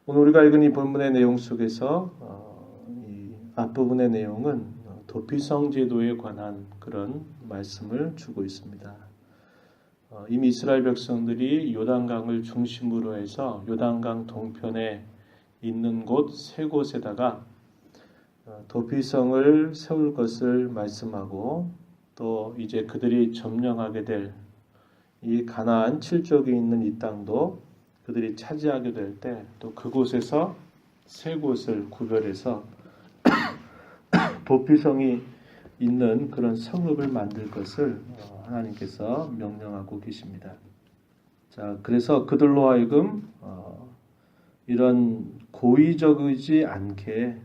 오늘 우리가 읽은 이 본문의 내용 속에서 이 앞부분의 내용은 도피성 제도에 관한 그런 말씀을 주고 있습니다. 이미 이스라엘 백성들이 요단강을 중심으로 해서 요단강 동편에 있는 곳 세 곳에다가 도피성을 세울 것을 말씀하고 또 이제 그들이 점령하게 될 이 가나안 7족에 있는 이 땅도 그들이 차지하게 될 때 또 그곳에서 세 곳을 구별해서 도피성이 있는 그런 성읍을 만들 것을 하나님께서 명령하고 계십니다. 자, 그래서 그들로 하여금 이런 고의적이지 않게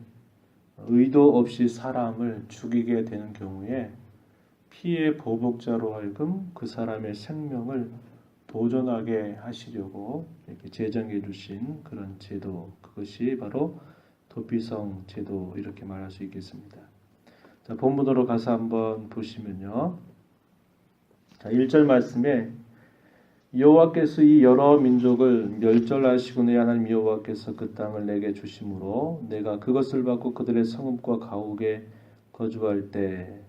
의도 없이 사람을 죽이게 되는 경우에 피해 보복자로 하여금 그 사람의 생명을 보존하게 하시려고 이렇게 제정해 주신 그런 제도, 그것이 바로 도피성 제도 이렇게 말할 수 있겠습니다. 자, 본문으로 가서 한번 보시면요. 자, 1절 말씀에 여호와께서 이 여러 민족을 멸절하시고는 하나님 여호와께서 그 땅을 내게 주심으로 내가 그것을 받고 그들의 성읍과 가옥에 거주할 때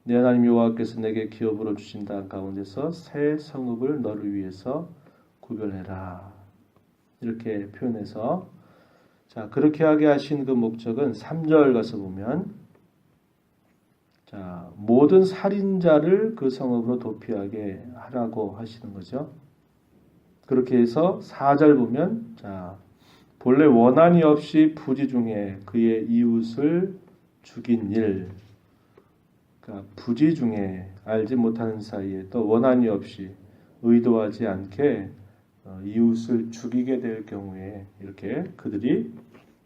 내 하나님 여호와께서 내게 기업으로 주신 땅 가운데서 새 성읍을 너를 위해서 구별해라. 이렇게 표현해서 자, 그렇게 하게 하신 그 목적은 3절 가서 보면 자, 모든 살인자를 그 성읍으로 도피하게 하라고 하시는 거죠. 그렇게 해서 4절 보면 자, 본래 원한이 없이 부지 중에 그의 이웃을 죽인 일, 그러니까 부지 중에 알지 못하는 사이에 또 원한이 없이 의도하지 않게 이웃을 죽이게 될 경우에 이렇게 그들이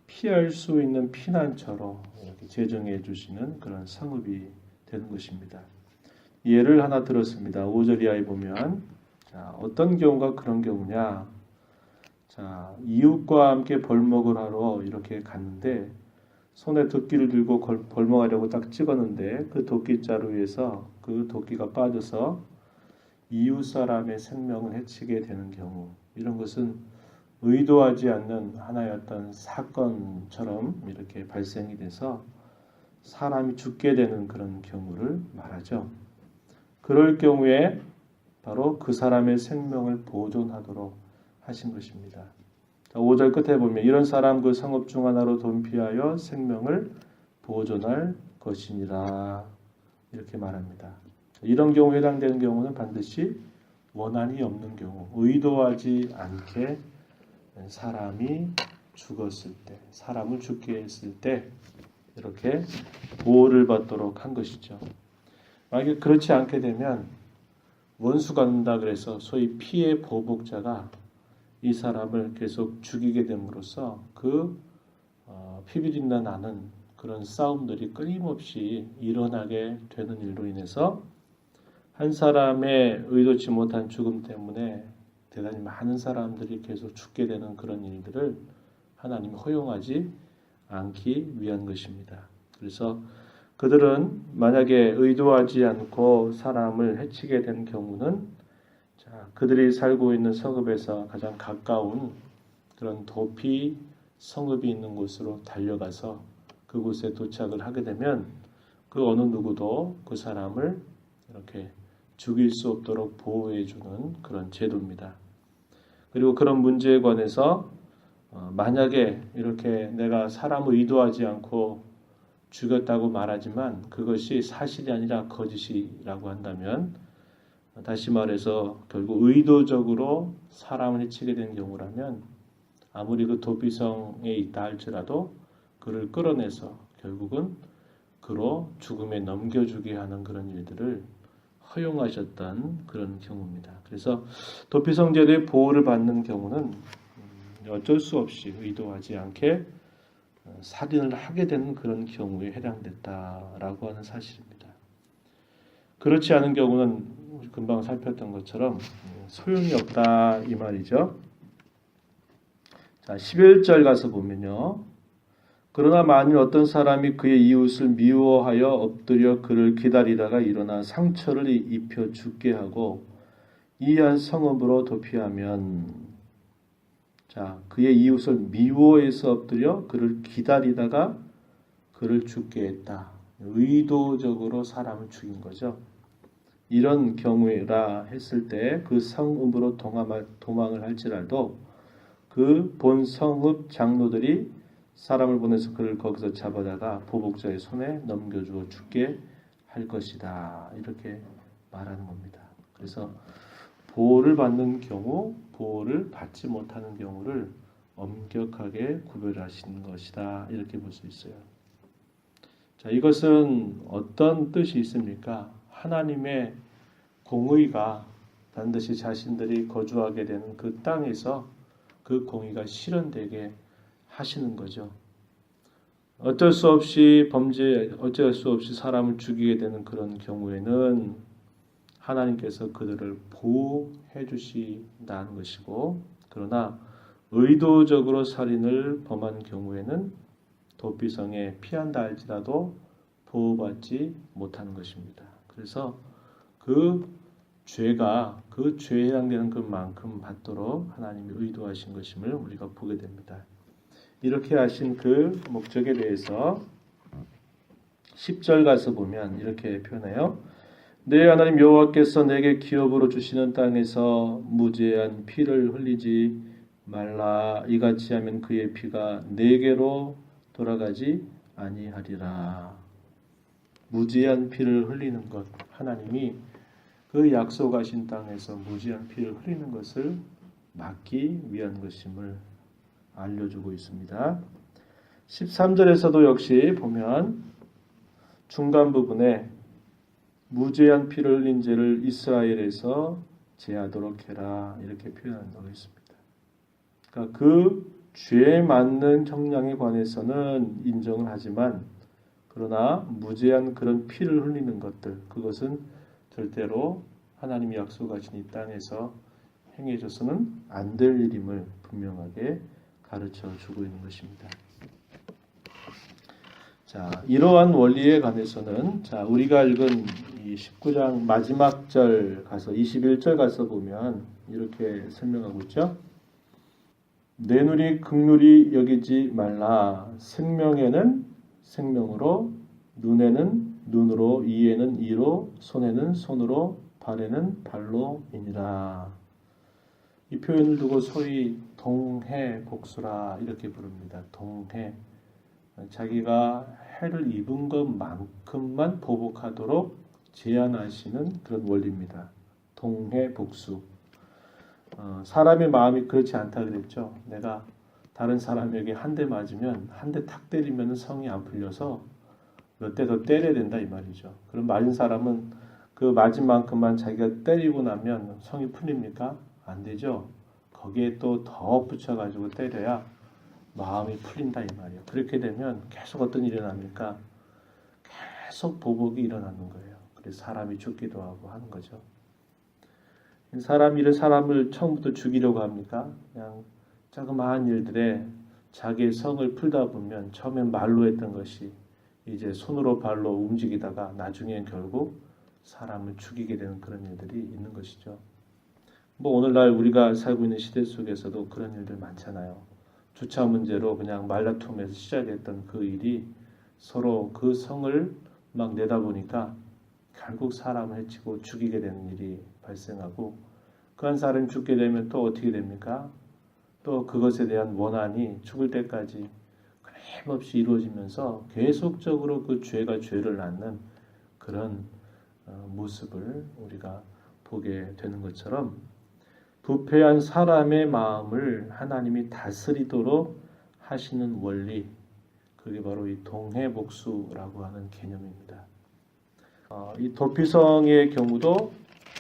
피할 수 있는 피난처로 이렇게 제정해 주시는 그런 성읍이 되는 것입니다. 예를 하나 들었습니다. 5절 이하에 보면 자, 어떤 경우가 그런 경우냐? 자, 이웃과 함께 벌목을 하러 이렇게 갔는데 손에 도끼를 들고 벌목하려고 딱 찍었는데 그 도끼자루에서 그 도끼가 빠져서 이웃 사람의 생명을 해치게 되는 경우, 이런 것은 의도하지 않는 하나의 어떤 사건처럼 이렇게 발생이 돼서 사람이 죽게 되는 그런 경우를 말하죠. 그럴 경우에 바로 그 사람의 생명을 보존하도록 하신 것입니다. 5절 끝에 보면 이런 사람 그 성읍 중 하나로 도피하여 생명을 보존할 것이니라 이렇게 말합니다. 이런 경우에 해당되는 경우는 반드시 원한이 없는 경우, 의도하지 않게 사람이 죽었을 때, 사람을 죽게 했을 때 이렇게 보호를 받도록 한 것이죠. 만약에 그렇지 않게 되면 원수가 는다 그래서 소위 피해 보복자가 이 사람을 계속 죽이게 됨으로써 그 피비린내 나는 그런 싸움들이 끊임없이 일어나게 되는 일로 인해서 한 사람의 의도치 못한 죽음 때문에 대단히 많은 사람들이 계속 죽게 되는 그런 일들을 하나님이 허용하지 않기 위한 것입니다. 그래서 그들은 만약에 의도하지 않고 사람을 해치게 된 경우는 자, 그들이 살고 있는 성읍에서 가장 가까운 그런 도피 성읍이 있는 곳으로 달려가서 그곳에 도착을 하게 되면 그 어느 누구도 그 사람을 이렇게 죽일 수 없도록 보호해주는 그런 제도입니다. 그리고 그런 문제에 관해서 만약에 이렇게 내가 사람을 의도하지 않고 죽였다고 말하지만 그것이 사실이 아니라 거짓이라고 한다면 다시 말해서 결국 의도적으로 사람을 해치게 된 경우라면 아무리 그 도피성에 있다 할지라도 그를 끌어내서 결국은 그로 죽음에 넘겨주게 하는 그런 일들을 허용하셨던 그런 경우입니다. 그래서 도피성 제도의 보호를 받는 경우는 어쩔 수 없이 의도하지 않게 살인을 하게 되는 그런 경우에 해당됐다라고 하는 사실입니다. 그렇지 않은 경우는 금방 살폈던 것처럼 소용이 없다 이 말이죠. 자, 11절 가서 보면요. 그러나 만일 어떤 사람이 그의 이웃을 미워하여 엎드려 그를 기다리다가 일어나 상처를 입혀 죽게 하고 이 한 성읍으로 도피하면 자, 그의 이웃을 미워해서 엎드려 그를 기다리다가 그를 죽게 했다. 의도적으로 사람을 죽인 거죠. 이런 경우라 했을 때 그 성읍으로 도망을 할지라도 그 본 성읍 장로들이 사람을 보내서 그를 거기서 잡아다가 보복자의 손에 넘겨주어 죽게 할 것이다. 이렇게 말하는 겁니다. 그래서 보호를 받는 경우, 보호를 받지 못하는 경우를 엄격하게 구별하시는 것이다. 이렇게 볼 수 있어요. 자, 이것은 어떤 뜻이 있습니까? 하나님의 공의가 반드시 자신들이 거주하게 되는 그 땅에서 그 공의가 실현되게 하시는 거죠. 어쩔 수 없이 사람을 죽이게 되는 그런 경우에는 하나님께서 그들을 보호해 주신다는 것이고, 그러나 의도적으로 살인을 범한 경우에는 도피성에 피한다 할지라도 보호받지 못하는 것입니다. 그래서 그 죄가 그 죄에 해당되는 것만큼 받도록 하나님이 의도하신 것임을 우리가 보게 됩니다. 이렇게 하신 그 목적에 대해서 10절 가서 보면 이렇게 표현해요. 내 하나님 여호와께서 내게 기업으로 주시는 땅에서 무죄한 피를 흘리지 말라. 이같이 하면 그의 피가 내게로 돌아가지 아니하리라. 무죄한 피를 흘리는 것, 하나님이 그 약속하신 땅에서 무죄한 피를 흘리는 것을 막기 위한 것임을 알려주고 있습니다. 13절에서도 역시 보면 중간 부분에 무죄한 피를 흘린 죄를 이스라엘에서 제하도록 해라 이렇게 표현하고 있습니다. 그러니까 그 죄에 맞는 형량에 관해서는 인정을 하지만 그러나 무죄한 그런 피를 흘리는 것들, 그것은 절대로 하나님이 약속하신 이 땅에서 행해져서는 안 될 일임을 분명하게 가르쳐 주고 있는 것입니다. 자, 이러한 원리에 관해서는 자, 우리가 읽은 이 19장 마지막 절 가서 21절 가서 보면 이렇게 설명하고 있죠. 내 눈이 극률이 여기지 말라. 생명에는 생명으로, 눈에는 눈으로, 이에는 이로, 손에는 손으로, 발에는 발로이니라. 이 표현을 두고 소위 동해복수라 이렇게 부릅니다. 동해. 자기가 해를 입은 것만큼만 보복하도록 제한하시는 그런 원리입니다. 동해복수. 사람의 마음이 그렇지 않다 그랬죠. 내가 다른 사람에게 한 대 맞으면 한 대 탁 때리면 성이 안 풀려서 몇 대 더 때려야 된다 이 말이죠. 그럼 맞은 사람은 그 맞은 만큼만 자기가 때리고 나면 성이 풀립니까? 안 되죠. 거기에 또 더 붙여가지고 때려야 마음이 풀린다 이 말이에요. 그렇게 되면 계속 어떤 일이 일어납니까? 계속 보복이 일어나는 거예요. 그래서 사람이 죽기도 하고 하는 거죠. 사람을 처음부터 죽이려고 합니까? 그냥 자그마한 일들에 자기의 성을 풀다 보면 처음엔 말로 했던 것이 이제 손으로 발로 움직이다가 나중엔 결국 사람을 죽이게 되는 그런 일들이 있는 것이죠. 뭐 오늘날 우리가 살고 있는 시대 속에서도 그런 일들 많잖아요. 주차 문제로 그냥 말다툼에서 시작했던 그 일이 서로 그 성을 막 내다보니까 결국 사람을 해치고 죽이게 되는 일이 발생하고 그 한 사람이 죽게 되면 또 어떻게 됩니까? 또 그것에 대한 원한이 죽을 때까지 끊임없이 이루어지면서 계속적으로 그 죄가 죄를 낳는 그런 모습을 우리가 보게 되는 것처럼 부패한 사람의 마음을 하나님이 다스리도록 하시는 원리, 그게 바로 이 동해복수라고 하는 개념입니다. 이 도피성의 경우도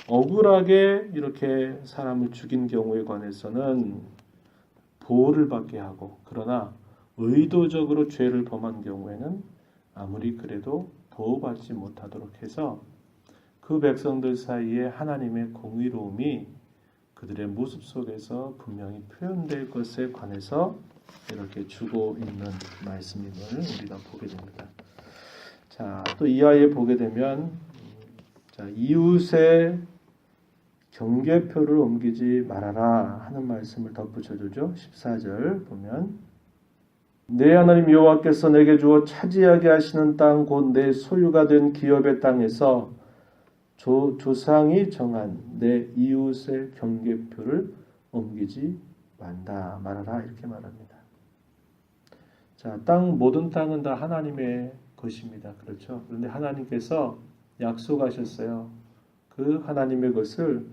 억울하게 이렇게 사람을 죽인 경우에 관해서는 보호를 받게 하고, 그러나 의도적으로 죄를 범한 경우에는 아무리 그래도 보호받지 못하도록 해서 그 백성들 사이에 하나님의 공의로움이 그들의 모습 속에서 분명히 표현될 것에 관해서 이렇게 주고 있는 말씀임을 우리가 보게 됩니다. 자, 또 이하에 보게 되면 자, 이웃의 경계표를 옮기지 말아라 하는 말씀을 덧붙여주죠. 14절 보면 내 하나님 여호와께서 내게 주어 차지하게 하시는 땅 곧 내 소유가 된 기업의 땅에서 조상이 정한 내 이웃의 경계표를 옮기지 말아라 이렇게 말합니다. 자, 모든 땅은 다 하나님의 것입니다. 그렇죠? 그런데 하나님께서 약속하셨어요. 그 하나님의 것을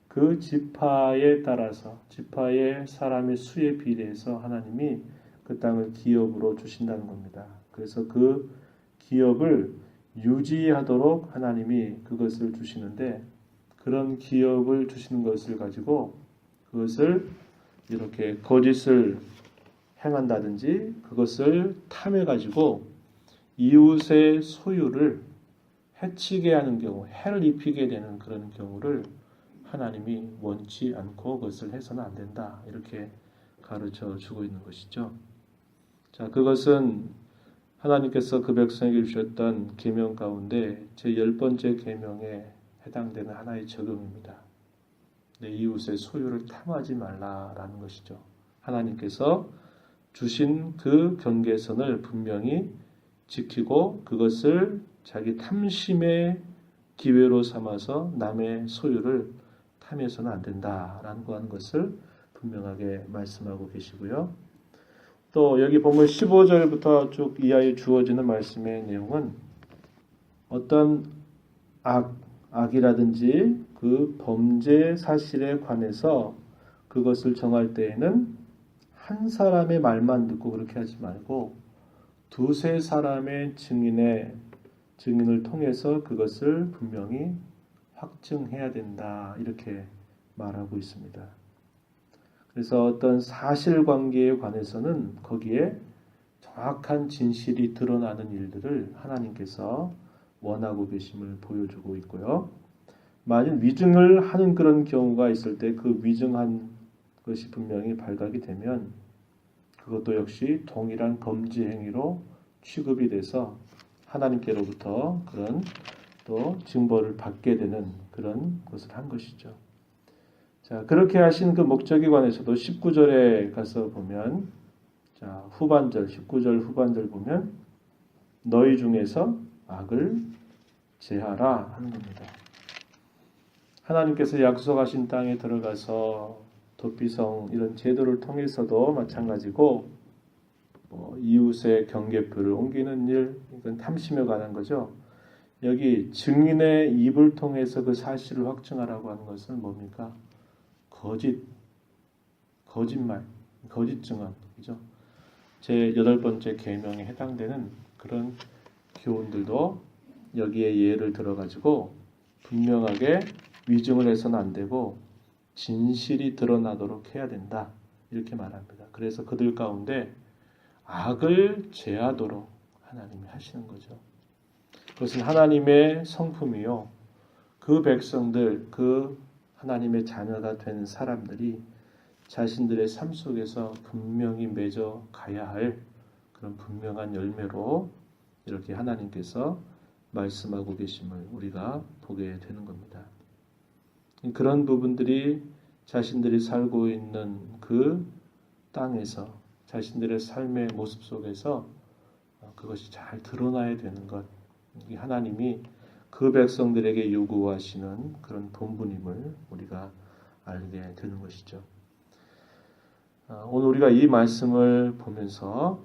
그 지파에 따라서 지파의 사람의 수에 비례해서 하나님이 그 땅을 기업으로 주신다는 겁니다. 그래서 그 기업을 유지하도록 하나님이 그것을 주시는데 그런 기업을 주시는 것을 가지고 그것을 이렇게 거짓을 행한다든지 그것을 탐해 가지고 이웃의 소유를 해치게 하는 경우, 해를 입히게 되는 그런 경우를 하나님이 원치 않고 그것을 해서는 안 된다. 이렇게 가르쳐 주고 있는 것이죠. 자, 그것은 하나님께서 그 백성에게 주셨던 계명 가운데 제 10번째 계명에 해당되는 하나의 적용입니다. 내 이웃의 소유를 탐하지 말라라는 것이죠. 하나님께서 주신 그 경계선을 분명히 지키고 그것을 자기 탐심의 기회로 삼아서 남의 소유를 탐해서는 안 된다라고 하는 것을 분명하게 말씀하고 계시고요. 또 여기 보면 15절부터 쭉 이하에 주어지는 말씀의 내용은 어떤 악이라든지 그 범죄 사실에 관해서 그것을 정할 때에는 한 사람의 말만 듣고 그렇게 하지 말고 두세 사람의 증인을 통해서 그것을 분명히 확증해야 된다. 이렇게 말하고 있습니다. 그래서 어떤 사실관계에 관해서는 거기에 정확한 진실이 드러나는 일들을 하나님께서 원하고 계심을 보여주고 있고요. 만일 위증을 하는 그런 경우가 있을 때 그 위증한 것이 분명히 발각이 되면 그것도 역시 동일한 범죄 행위로 취급이 돼서 하나님께로부터 그런 또 징벌을 받게 되는 그런 것을 한 것이죠. 자, 그렇게 하신 그 목적에 관해서도 19절에 가서 보면 자, 19절 후반절 보면 너희 중에서 악을 제하라 하는 겁니다. 하나님께서 약속하신 땅에 들어가서 도피성 이런 제도를 통해서도 마찬가지고 이웃의 경계표를 옮기는 일, 이건 탐심에 관한 거죠. 여기 증인의 입을 통해서 그 사실을 확증하라고 하는 것은 뭡니까? 거짓말, 거짓 증언, 그죠? 제 8번째 계명에 해당되는 그런 교훈들도 여기에 예를 들어가지고 분명하게 위증을 해서는 안 되고 진실이 드러나도록 해야 된다. 이렇게 말합니다. 그래서 그들 가운데 악을 제하도록 하나님이 하시는 거죠. 그것은 하나님의 성품이요. 그 백성들, 그 하나님의 자녀가 된 사람들이 자신들의 삶 속에서 분명히 맺어 가야 할 그런 분명한 열매로 이렇게 하나님께서 말씀하고 계심을 우리가 보게 되는 겁니다. 그런 부분들이 자신들이 살고 있는 그 땅에서 자신들의 삶의 모습 속에서 그것이 잘 드러나야 되는 것. 하나님이 그 백성들에게 요구하시는 그런 본분임을 우리가 알게 되는 것이죠. 오늘 우리가 이 말씀을 보면서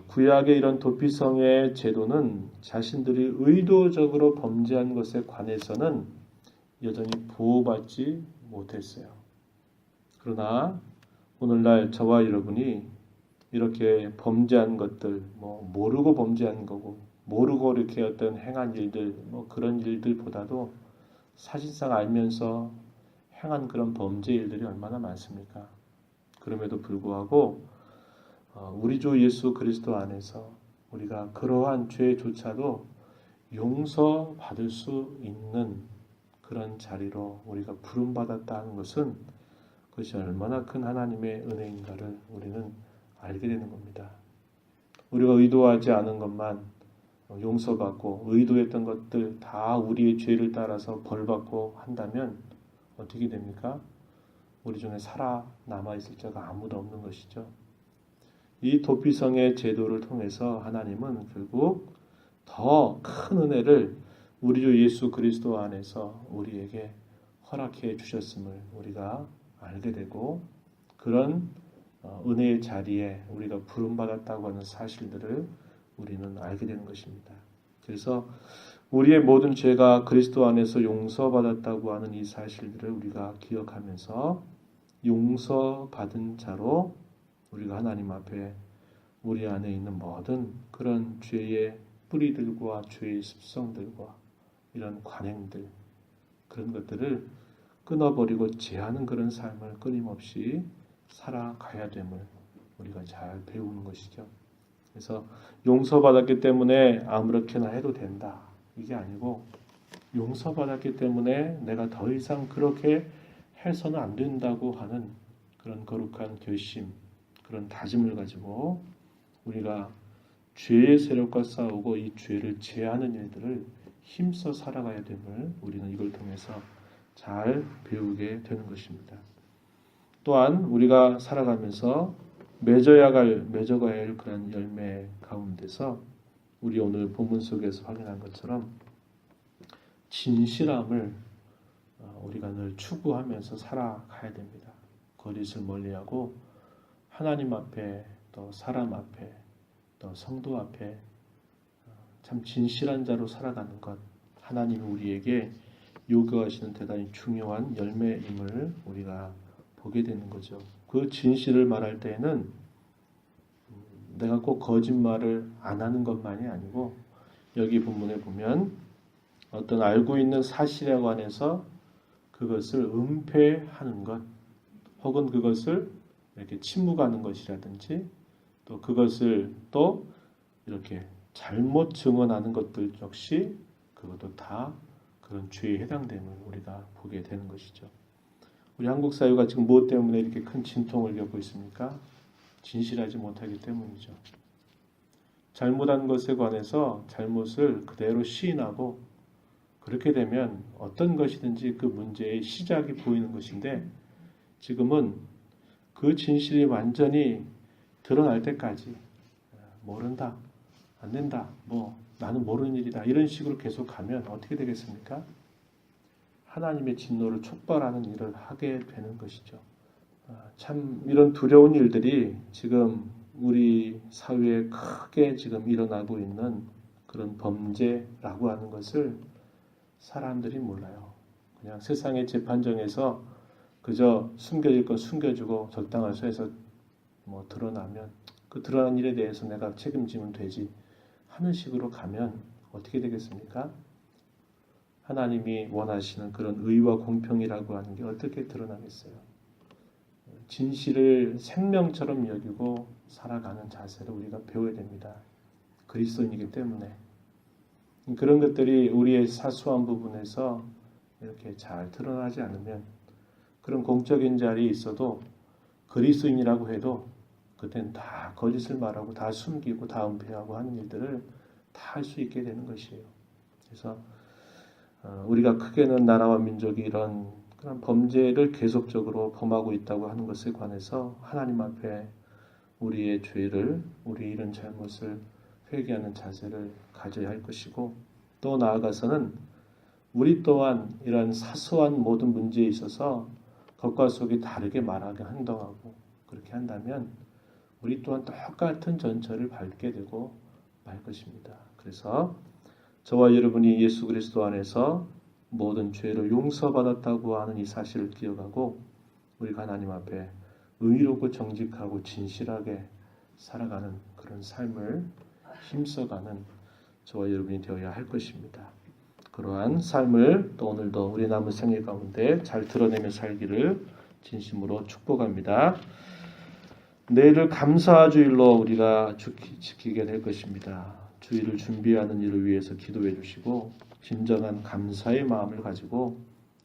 구약의 이런 도피성의 제도는 자신들이 의도적으로 범죄한 것에 관해서는 여전히 보호받지 못했어요. 그러나 오늘날 저와 여러분이 이렇게 범죄한 것들, 모르고 범죄한 거고, 모르고 이렇게 어떤 행한 일들, 그런 일들보다도 사실상 알면서 행한 그런 범죄 일들이 얼마나 많습니까? 그럼에도 불구하고 우리 주 예수 그리스도 안에서 우리가 그러한 죄조차도 용서받을 수 있는 그런 자리로 우리가 부름받았다는 것은 그것이 얼마나 큰 하나님의 은혜인가를 우리는 알게 되는 겁니다. 우리가 의도하지 않은 것만 용서받고 의도했던 것들 다 우리의 죄를 따라서 벌받고 한다면 어떻게 됩니까? 우리 중에 살아남아 있을 자가 아무도 없는 것이죠. 이 도피성의 제도를 통해서 하나님은 결국 더 큰 은혜를 우리 주 예수 그리스도 안에서 우리에게 허락해 주셨음을 우리가 알게 되고, 그런 은혜의 자리에 우리가 부름받았다고 하는 사실들을 우리는 알게 되는 것입니다. 그래서 우리의 모든 죄가 그리스도 안에서 용서받았다고 하는 이 사실들을 우리가 기억하면서 용서받은 자로 우리가 하나님 앞에 우리 안에 있는 모든 그런 죄의 뿌리들과 죄의 습성들과 이런 관행들, 그런 것들을 끊어버리고 제하는 그런 삶을 끊임없이 살아가야 됨을 우리가 잘 배우는 것이죠. 그래서 용서받았기 때문에 아무렇게나 해도 된다, 이게 아니고, 용서받았기 때문에 내가 더 이상 그렇게 해서는 안 된다고 하는 그런 거룩한 결심, 그런 다짐을 가지고 우리가 죄의 세력과 싸우고 이 죄를 제하는 일들을 힘써 살아가야 됨을 우리는 이걸 통해서 잘 배우게 되는 것입니다. 또한 우리가 살아가면서 맺어가야 할 그런 열매 가운데서 우리 오늘 본문 속에서 확인한 것처럼 진실함을 우리가 늘 추구하면서 살아가야 됩니다. 거짓을 멀리하고 하나님 앞에, 또 사람 앞에, 또 성도 앞에 참 진실한 자로 살아가는 것, 하나님이 우리에게 요구하시는 대단히 중요한 열매임을 우리가 보게 되는 거죠. 그 진실을 말할 때에는 내가 꼭 거짓말을 안 하는 것만이 아니고, 여기 본문에 보면 어떤 알고 있는 사실에 관해서 그것을 은폐하는 것, 혹은 그것을 이렇게 침묵하는 것이라든지, 또 그것을 또 이렇게 잘못 증언하는 것들 역시 그것도 다 그런 죄에 해당됨을 우리가 보게 되는 것이죠. 우리 한국 사회가 지금 무엇 때문에 이렇게 큰 진통을 겪고 있습니까? 진실하지 못하기 때문이죠. 잘못한 것에 관해서 잘못을 그대로 시인하고, 그렇게 되면 어떤 것이든지 그 문제의 시작이 보이는 것인데, 지금은 그 진실이 완전히 드러날 때까지 모른다, 안 된다, 나는 모르는 일이다, 이런 식으로 계속 가면 어떻게 되겠습니까? 하나님의 진노를 촉발하는 일을 하게 되는 것이죠. 참 이런 두려운 일들이 지금 우리 사회에 크게 지금 일어나고 있는 그런 범죄라고 하는 것을 사람들이 몰라요. 그냥 세상의 재판정에서 그저 숨겨질 건 숨겨주고 적당한 수에서 드러나면 그 드러난 일에 대해서 내가 책임지면 되지 하는 식으로 가면 어떻게 되겠습니까? 하나님이 원하시는 그런 의와 공평이라고 하는 게 어떻게 드러나겠어요? 진실을 생명처럼 여기고 살아가는 자세를 우리가 배워야 됩니다. 그리스도인이기 때문에. 그런 것들이 우리의 사소한 부분에서 이렇게 잘 드러나지 않으면, 그런 공적인 자리에 있어도 그리스도인이라고 해도 그땐 다 거짓을 말하고 다 숨기고 다 은폐하고 하는 일들을 다 할 수 있게 되는 것이에요. 그래서 우리가 크게는 나라와 민족이 이런 그런 범죄를 계속적으로 범하고 있다고 하는 것에 관해서 하나님 앞에 우리의 죄를, 우리 이런 잘못을 회개하는 자세를 가져야 할 것이고, 또 나아가서는 우리 또한 이런 사소한 모든 문제에 있어서 겉과 속이 다르게 말하게 행동하고 그렇게 한다면 우리 또한 똑같은 전철을 밟게 되고 말 것입니다. 그래서 저와 여러분이 예수 그리스도 안에서 모든 죄를 용서받았다고 하는 이 사실을 기억하고, 우리가 하나님 앞에 의롭고 정직하고 진실하게 살아가는 그런 삶을 힘써가는 저와 여러분이 되어야 할 것입니다. 그러한 삶을 또 오늘도 우리 남은 생애 가운데 잘 드러내며 살기를 진심으로 축복합니다. 내일을 감사 주일로 우리가 지키게 될 것입니다. 주일을 준비하는 일을 위해서 기도해 주시고, 진정한 감사의 마음을 가지고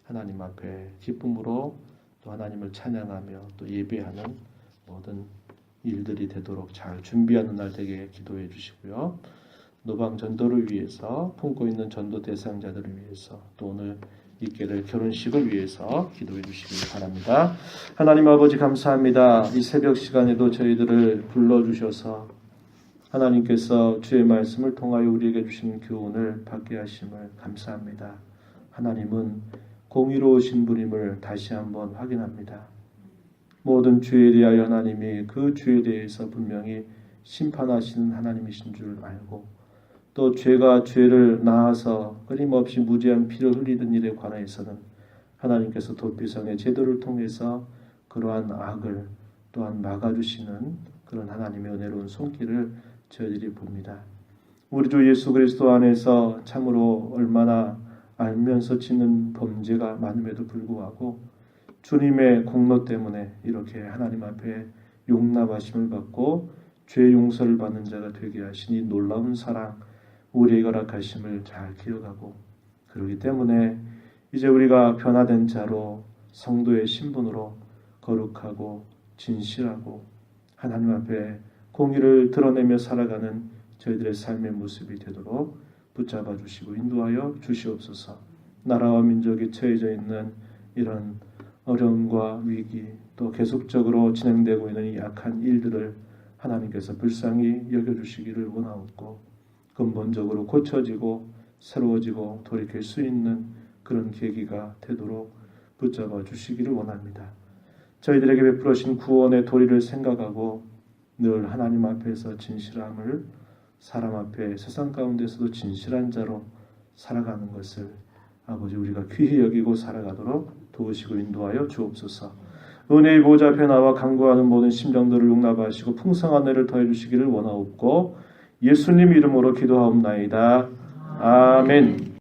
하나님 앞에 기쁨으로 또 하나님을 찬양하며 또 예배하는 모든 일들이 되도록 잘 준비하는 날 되게 기도해 주시고요. 노방 전도를 위해서 품고 있는 전도 대상자들을 위해서, 또 오늘 있게 될 결혼식을 위해서 기도해 주시기 바랍니다. 하나님 아버지 감사합니다. 이 새벽 시간에도 저희들을 불러주셔서 하나님께서 주의 말씀을 통하여 우리에게 주신 교훈을 받게 하심을 감사합니다. 하나님은 공의로우신 분임을 다시 한번 확인합니다. 모든 죄에 대하여 하나님이 그 죄에 대해서 분명히 심판하시는 하나님이신 줄 알고 또 죄가 죄를 낳아서 끊임없이 무죄한 피를 흘리는 일에 관하여서는 하나님께서 도피성의 제도를 통해서 그러한 악을 또한 막아주시는 그런 하나님의 은혜로운 손길을 저희들이 봅니다. 우리 주 예수 그리스도 안에서 참으로 얼마나 알면서 짓는 범죄가 많음에도 불구하고 주님의 공로 때문에 이렇게 하나님 앞에 용납하심을 받고 죄 용서를 받는 자가 되게 하시니 놀라운 사랑 우리에게 허락하심을 잘 기억하고 그러기 때문에 이제 우리가 변화된 자로 성도의 신분으로 거룩하고 진실하고 하나님 앞에 공의를 드러내며 살아가는 저희들의 삶의 모습이 되도록 붙잡아 주시고 인도하여 주시옵소서. 나라와 민족이 처해져 있는 이런 어려움과 위기 또 계속적으로 진행되고 있는 이 악한 일들을 하나님께서 불쌍히 여겨주시기를 원하옵고 근본적으로 고쳐지고 새로워지고 돌이킬 수 있는 그런 계기가 되도록 붙잡아 주시기를 원합니다. 저희들에게 베풀으신 구원의 도리를 생각하고 늘 하나님 앞에서 진실함을 사람 앞에 세상 가운데서도 진실한 자로 살아가는 것을 아버지 우리가 귀히 여기고 살아가도록 도우시고 인도하여 주옵소서. 은혜의 보좌 앞에 나와 간구하는 모든 심정들을 용납하시고 풍성한 은혜를 더해 주시기를 원하옵고 예수님 이름으로 기도하옵나이다. 아멘.